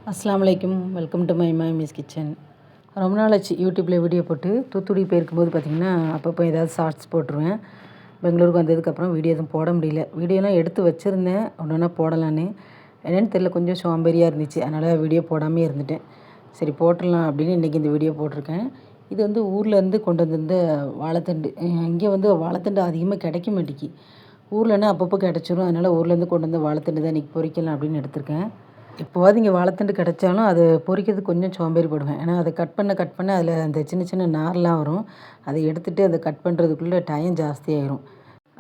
அஸ்ஸலாமு அலைக்கும். Welcome to my miss kitchen. ரொம்ப நாள் ஆச்சு யூடியூப்பில் வீடியோ போட்டு. தூத்துக்குடி போயிருக்கும்போது பார்த்திங்கன்னா அப்பப்போ ஏதாவது ஷார்ட்ஸ் போட்டுருவேன். பெங்களூருக்கு வந்ததுக்கப்புறம் வீடியோ எதுவும் போட முடியல. வீடியோலாம் எடுத்து வச்சுருந்தேன் ஒன்று ஒன்றா போடலான்னு. என்னென்னு தெரியல, கொஞ்சம் சோம்பேறியாக இருந்துச்சு. அதனால் வீடியோ போடாமே இருந்துட்டேன். சரி போட்டுடலாம் அப்படின்னு இன்றைக்கி இந்த வீடியோ போட்டிருக்கேன். இது வந்து ஊர்லேருந்து கொண்டு வந்திருந்த வாழைத்தண்டு. இங்கே வந்து வாழைத்தண்டு அதிகமாக கிடைக்க மாட்டேங்கி. ஊர்லன்னா அப்பப்போ கிடச்சிரும். அதனால் ஊர்லேருந்து கொண்டு வந்த வாழைத்தண்டு தான் இன்றைக்கி பொரிக்கலாம் அப்படின்னு எடுத்திருக்கேன். எப்போவாவது இங்கே வாழைத்தண்டு கிடைச்சாலும் அது பொரிக்கிறதுக்கு கொஞ்சம் சோம்பேறிப்படுவேன். ஏன்னா அதை கட் பண்ண அதில் அந்த சின்ன சின்ன நார்லாம் வரும். அதை எடுத்துகிட்டு அதை கட் பண்ணுறதுக்குள்ளே டைம் ஜாஸ்தியாயிரும்.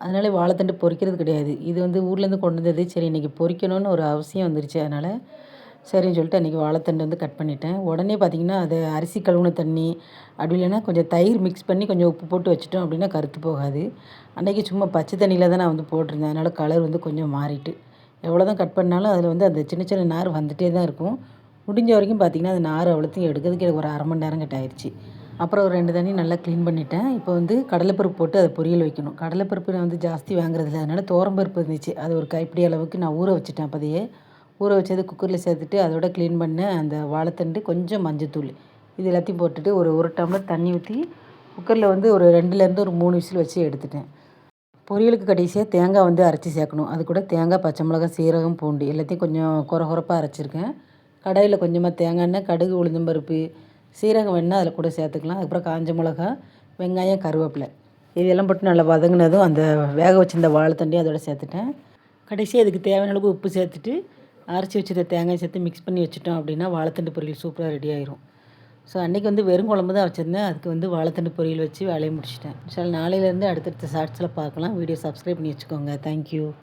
அதனால வாழைத்தண்டு பொரிக்கிறது கிடையாது. இது வந்து ஊர்லேருந்து கொண்டு வந்தது. சரி இன்றைக்கி பொரிக்கணும்னு ஒரு அவசியம் வந்துருச்சு. அதனால் சரின்னு சொல்லிட்டு அன்றைக்கி வாழைத்தண்டு வந்து கட் பண்ணிட்டேன். உடனே பார்த்திங்கன்னா அதை அரிசி கழுவுன தண்ணி அப்படி இல்லைன்னா கொஞ்சம் தயிர் மிக்ஸ் பண்ணி கொஞ்சம் உப்பு போட்டு வச்சுட்டோம் அப்படின்னா கருத்து போகாது. அன்றைக்கி சும்மா பச்சை தண்ணியில் தான் நான் வந்து போட்டிருந்தேன். அதனால் கலர் வந்து கொஞ்சம் மாறிட்டு. எவ்வளோ தான் கட் பண்ணாலும் அதில் வந்து அந்த சின்ன சின்ன நார் வந்துகிட்டே தான் இருக்கும். முடிஞ்ச வரைக்கும் பார்த்திங்கன்னா அந்த நார் அவ்வளோத்தையும் எடுக்கிறதுக்கு எனக்கு ஒரு 1/2 மணி நேரம் கிட்ட ஆயிடுச்சு. அப்புறம் ஒரு 2 தண்ணி நல்லா க்ளீன் பண்ணிவிட்டேன். இப்போ வந்து கடலைப்பருப்பு போட்டு அதை பொரியல் வைக்கணும். கடலைப்பருப்பு நான் வந்து ஜாஸ்தி வாங்குறதில்ல. அதனால் துவரம்பருப்பு இருந்துச்சு. அது ஒரு கைப்பிடி அளவுக்கு நான் ஊற வச்சுட்டேன். அப்போதையே ஊற வச்சது குக்கரில் சேர்த்துட்டு அதோட க்ளீன் பண்ண அந்த வாழைத்தண்டு, கொஞ்சம் மஞ்சத்தூள் இது எல்லாத்தையும் போட்டுட்டு ஒரு டம்ளர் தண்ணி ஊற்றி குக்கரில் வந்து ஒரு 2லேருந்து ஒரு 3 விசில் வச்சு எடுத்துட்டேன். பொரியலுக்கு கடைசியாக தேங்காய் வந்து அரைச்சி சேர்க்கணும். அது கூட தேங்காய், பச்சை மிளகாய், சீரகம், பூண்டு எல்லாத்தையும் கொஞ்சம் கொரகொரப்பாக அரைச்சிருக்கேன். கடாயில் கொஞ்சமாக தேங்காய் எண்ணெய், கடுகு, உளுந்தம்பருப்பு, சீரகம் வேணுன்னா அதில் கூட சேர்த்துக்கலாம். அதுக்கப்புறம் காஞ்ச மிளகா, வெங்காயம், கருவேப்பிலை இதெல்லாம் போட்டு நல்லா வதங்கினதும் அந்த வேக வச்சிருந்த வாழைத்தண்டையும் அதோட சேர்த்துட்டேன். கடைசியாக அதுக்கு தேவையான அளவுக்கு உப்பு சேர்த்துட்டு அரைச்சி வச்சுருந்த தேங்காய் சேர்த்து மிக்ஸ் பண்ணி வச்சுட்டோம் அப்படின்னா வாழைத்தண்டு பொரியல் சூப்பராக ரெடி ஆயிரும். ஸோ அன்றைக்கி வந்து வெறும் குழம்பு தான் வச்சுருந்தேன். அதுக்கு வந்து வாழைத்தண்டு பொரியல் வச்சு வேலையை முடிச்சிட்டேன். நாளையிலேருந்து அடுத்தடுத்த ஷார்ட்ஸில் பார்க்கலாம். வீடியோ சப்ஸ்கிரைப் பண்ணி வச்சுக்கோங்க. தேங்க்யூ.